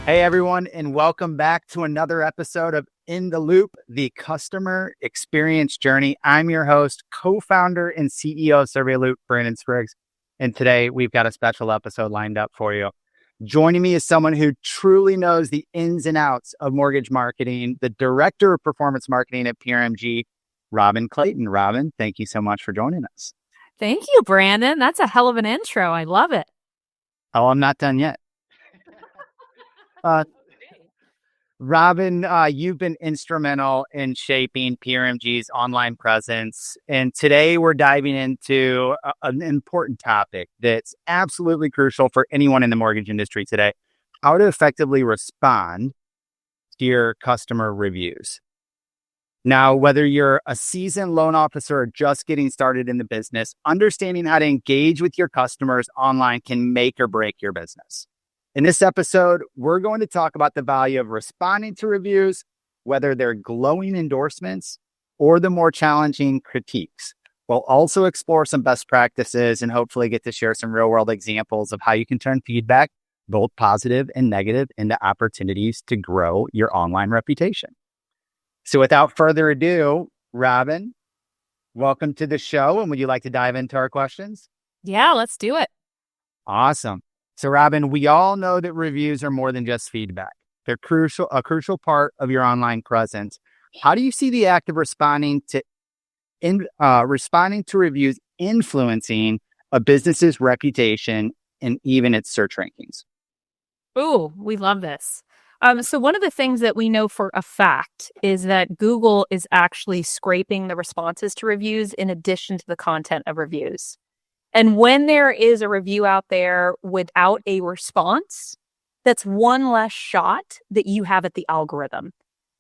Hey, everyone, and welcome back to another episode of In the Loop, the customer experience journey. I'm your host, co-founder and CEO of Survey Loop, Brandon Spriggs. And today we've got a special episode lined up for you. Joining me is someone who truly knows the ins and outs of mortgage marketing, the director of performance marketing at PRMG, Robin Clayton. Robin, thank you so much for joining us. Thank you, Brandon. That's a hell of an intro. I love it. Oh, I'm not done yet. Robin, you've been instrumental in shaping PRMG's online presence. And today we're diving into an important topic that's absolutely crucial for anyone in the mortgage industry today: how to effectively respond to your customer reviews. Now, whether you're a seasoned loan officer or just getting started in the business, understanding how to engage with your customers online can make or break your business. In this episode, we're going to talk about the value of responding to reviews, whether they're glowing endorsements or the more challenging critiques. We'll also explore some best practices and hopefully get to share some real-world examples of how you can turn feedback, both positive and negative, into opportunities to grow your online reputation. So without further ado, Robin, welcome to the show. And would you like to dive into our questions? Yeah, let's do it. Awesome. So, Robin, we all know that reviews are more than just feedback. They're a crucial part of your online presence. How do you see the act of responding to reviews influencing a business's reputation and even its search rankings? Ooh, we love this. So one of the things that we know for a fact is that Google is actually scraping the responses to reviews in addition to the content of reviews. And when there is a review out there without a response, that's one less shot that you have at the algorithm.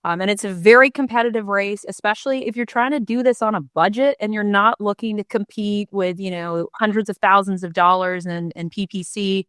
And it's a very competitive race, especially if you're trying to do this on a budget and you're not looking to compete with, hundreds of thousands of dollars and PPC.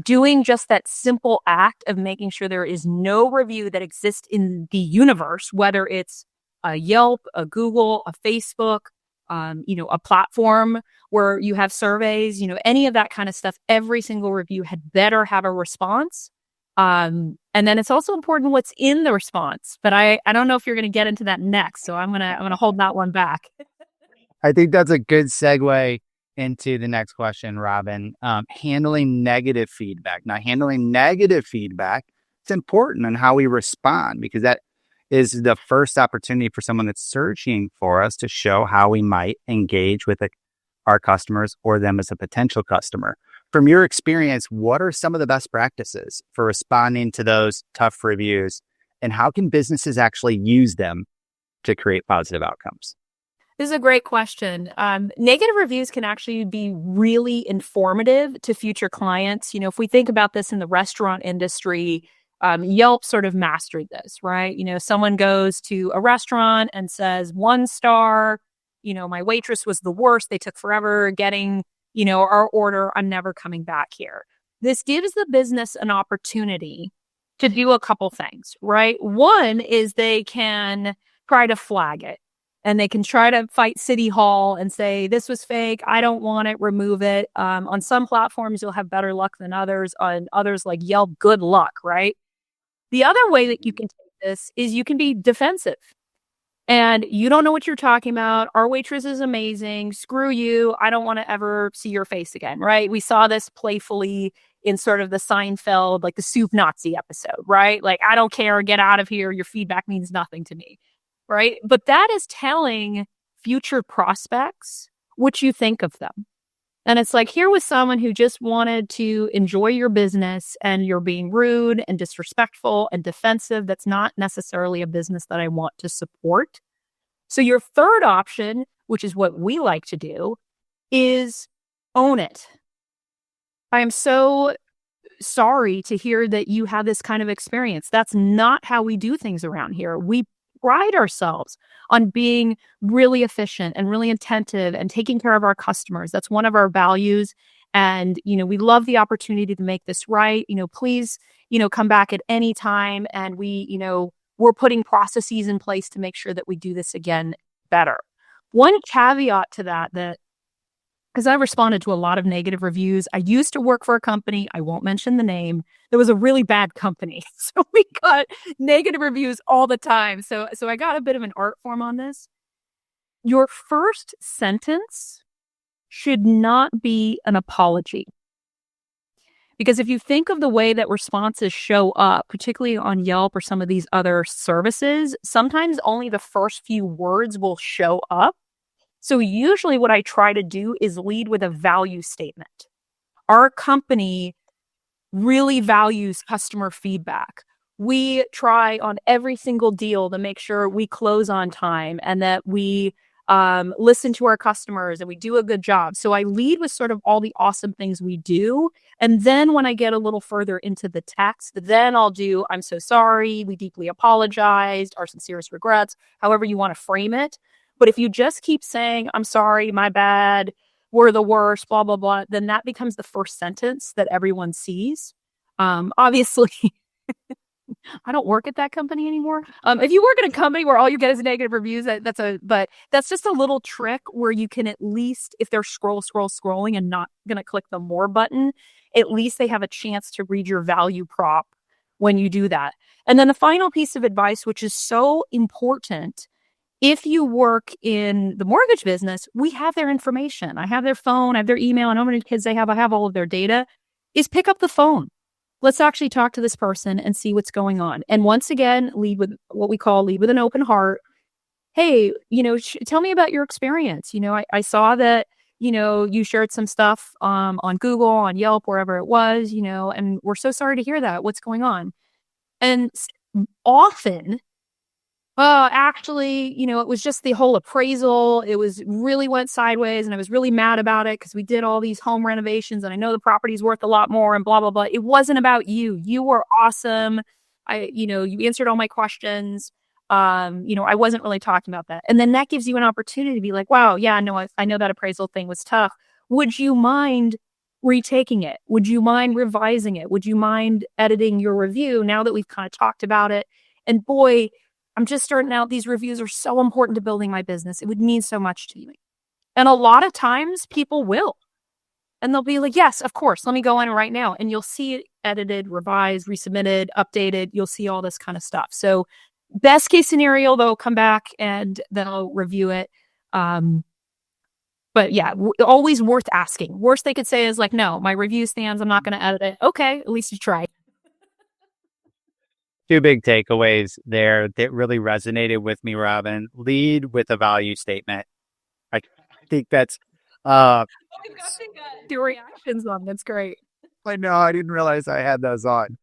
Doing just that simple act of making sure there is no review that exists in the universe, whether it's a Yelp, a Google, a Facebook, a platform where you have surveys, any of that kind of stuff, every single review had better have a response. And then it's also important what's in the response. But I don't know if you're going to get into that next. So I'm gonna hold that one back. I think that's a good segue into the next question, Robin. Handling negative feedback. Now, handling negative feedback, it's important on how we respond, because that is the first opportunity for someone that's searching for us to show how we might engage with our customers or them as a potential customer. From your experience, what are some of the best practices for responding to those tough reviews, and how can businesses actually use them to create positive outcomes? This is a great question. Negative reviews can actually be really informative to future clients. If we think about this in the restaurant industry, Yelp sort of mastered this, right? Someone goes to a restaurant and says 1 star, my waitress was the worst. They took forever getting, our order. I'm never coming back here. This gives the business an opportunity to do a couple things, right? One is they can try to flag it. And they can try to fight City Hall and say, this was fake. I don't want it. Remove it. On some platforms, you'll have better luck than others. On others like Yelp, good luck, right? The other way that you can take this is you can be defensive. And you don't know what you're talking about. Our waitress is amazing. Screw you. I don't want to ever see your face again, right? We saw this playfully in sort of the Seinfeld, like the Soup Nazi episode, right? Like, I don't care. Get out of here. Your feedback means nothing to me. Right. But that is telling future prospects what you think of them. And it's like, here was someone who just wanted to enjoy your business and you're being rude and disrespectful and defensive. That's not necessarily a business that I want to support. So your third option, which is what we like to do, is own it. I am so sorry to hear that you have this kind of experience. That's not how we do things around here. We pride ourselves on being really efficient and really attentive and taking care of our customers. That's one of our values. And, we love the opportunity to make this right. Please, come back at any time. And we're putting processes in place to make sure that we do this again better. One caveat to that because I responded to a lot of negative reviews. I used to work for a company, I won't mention the name. That was a really bad company. So we got negative reviews all the time. So I got a bit of an art form on this. Your first sentence should not be an apology. Because if you think of the way that responses show up, particularly on Yelp or some of these other services, sometimes only the first few words will show up. So usually what I try to do is lead with a value statement. Our company really values customer feedback. We try on every single deal to make sure we close on time and that we listen to our customers and we do a good job. So I lead with sort of all the awesome things we do. And then when I get a little further into the text, then I'll do, I'm so sorry, we deeply apologized, our sincerest regrets, however you want to frame it. But if you just keep saying, I'm sorry, my bad, we're the worst, blah, blah, blah, then that becomes the first sentence that everyone sees. Obviously, I don't work at that company anymore. If you work at a company where all you get is negative reviews, but that's just a little trick where you can at least, if they're scrolling and not going to click the more button, at least they have a chance to read your value prop when you do that. And then the final piece of advice, which is so important, if you work in the mortgage business, we have their information. I have their phone, I have their email, I know how many kids they have, I have all of their data, is pick up the phone. Let's actually talk to this person and see what's going on. And once again, lead with what we call lead with an open heart. Hey, tell me about your experience. I saw that, you shared some stuff on Google, on Yelp, wherever it was, and we're so sorry to hear that. What's going on? And often, actually, it was just the whole appraisal. It was really went sideways and I was really mad about it because we did all these home renovations and I know the property's worth a lot more and blah, blah, blah. It wasn't about you. You were awesome. You answered all my questions. I wasn't really talking about that. And then that gives you an opportunity to be like, wow, yeah, no, I know that appraisal thing was tough. Would you mind retaking it? Would you mind revising it? Would you mind editing your review now that we've kind of talked about it? And boy, I'm just starting out. These reviews are so important to building my business. It would mean so much to me. And a lot of times people will. And they'll be like, yes, of course. Let me go in right now. And you'll see it edited, revised, resubmitted, updated. You'll see all this kind of stuff. So best case scenario, they'll come back and they'll review it. But yeah, always worth asking. Worst they could say is like, no, my review stands. I'm not going to edit it. Okay, at least you tried. Two big takeaways there that really resonated with me, Robin. Lead with a value statement. I think that's We've got the reactions on. That's great. I know I didn't realize I had those on.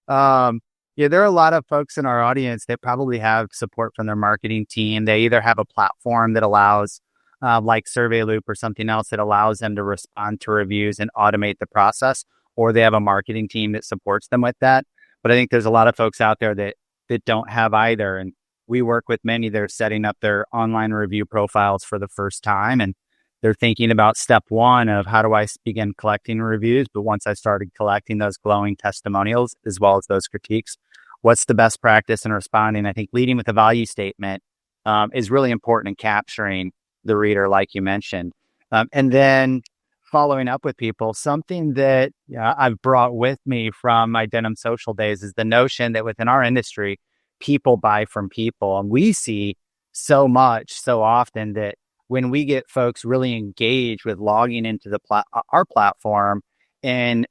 Yeah, there are a lot of folks in our audience that probably have support from their marketing team. They either have a platform that allows, like Survey Loop or something else that allows them to respond to reviews and automate the process, or they have a marketing team that supports them with that. But I think there's a lot of folks out there that don't have either. And we work with many that are setting up their online review profiles for the first time. And they're thinking about step one of how do I begin collecting reviews? But once I started collecting those glowing testimonials, as well as those critiques, what's the best practice in responding? I think leading with a value statement is really important in capturing the reader, like you mentioned. And then following up with people, something that I've brought with me from my Denim Social days is the notion that within our industry, people buy from people. And we see so much, so often that when we get folks really engaged with logging into our platform and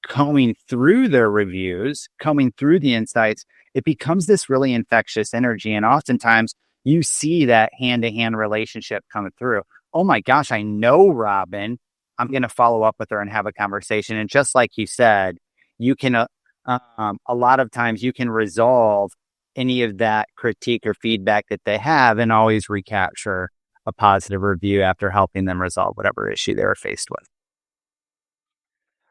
combing through their reviews, combing through the insights, it becomes this really infectious energy. And oftentimes you see that hand-to-hand relationship coming through. Oh my gosh, I know Robin. I'm going to follow up with her and have a conversation. And just like you said, you can, a lot of times you can resolve any of that critique or feedback that they have and always recapture a positive review after helping them resolve whatever issue they were faced with.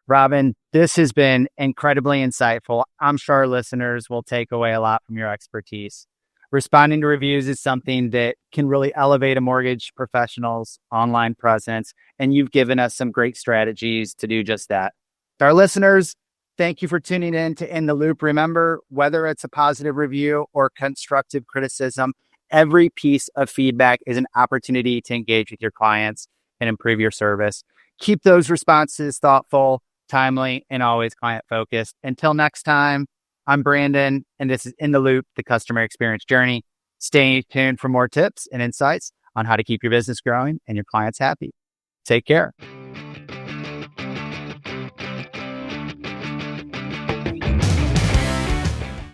Robin, this has been incredibly insightful. I'm sure our listeners will take away a lot from your expertise. Responding to reviews is something that can really elevate a mortgage professional's online presence, and you've given us some great strategies to do just that. To our listeners, thank you for tuning in to In the Loop. Remember, whether it's a positive review or constructive criticism, every piece of feedback is an opportunity to engage with your clients. and improve your service. Keep those responses thoughtful, timely, and always client focused. Until next time, I'm Brandon, and this is In the Loop, the customer experience journey. Stay tuned for more tips and insights on how to keep your business growing and your clients happy. Take care.